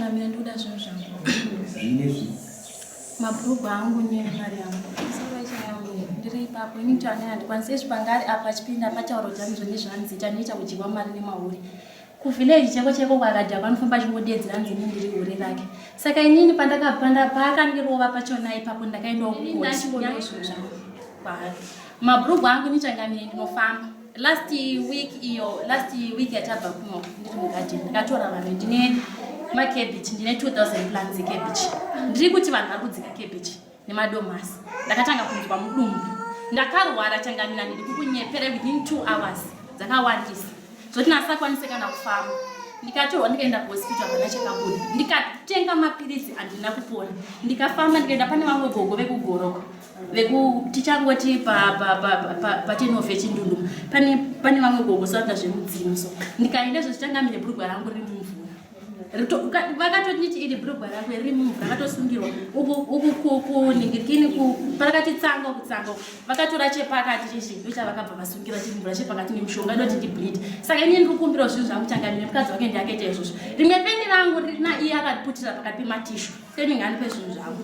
changamira ndikuda zvinhu zvangu mabhurugwa angu nemari yangu ndiri ipapo ini mtaani handikwanisi zvipangari apa chipinda patauro dzanizvo nezvanzi chanoita kudyiwa mari nemauri kuvhileji cheko kwakadhakwa anofamba chingodedzera nzi ini ndiri hure rake saka inini pandakapanda paakandirova pachona ipapo ndakaendawo kukosi zvinhu zvangu kwaari mabhurugwa angu nichangamire ndinofamba last week yachabva kuno ndiri mugadheni ndakatora vanhu ndine makebichi ndine 2000 plants ekebichi ndiri kuti vanhu vari kudzika kebichi nemadomasi ndakatanga kunzwa mudumbu ndakarwara changamira ndiri kukunyepera within 2 hours dzakawandisa zvoti nasakwanise kana kufamba ndikatorwa ndikaenda kuhospital hapana chakabuda ndikatenga mapirisi handina kupona ndikafamba ndikaenda pane vamwe gogo vekugoroko tichangoti patenofe chindundu pane vamwe gogo soanda zvemudzimu so ndikaenda zvozvichangamire bhurugwa rangu riri mumvura vakatonditi iri bhurugwa rangu riri mumvura rakatosungirwa uku kuningirikini parakatitsanga kutsanga vakatora chepakati chezvindo chavakabva vasungira chimvura chepakati nemushonga doti ndibleed saka ini ndikukumbira zvinhu zvangu changamire mukadzi wake ndiakaita izvozvo rimwe peni rangu rina iye akatiputira pakati pematishu semingani pezvinhu zvangu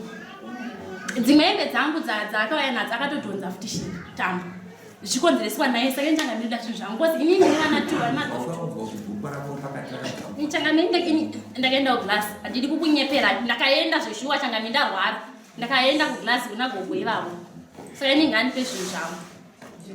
dzimwe hembe dzangu dzaakauya nadzo akatodhonza futi tambo zvichikonzereswa naye saka nichangamirida zvinhu zvangu kozi inini ndikanaturwa nichangamiri ndakaenda kuglasi handidi kukunyepera ndakaenda zveshuwa changamiri ndarwara ndakaenda kuglasi kuna gogo ivavo saka iningani pezvinhu zvangu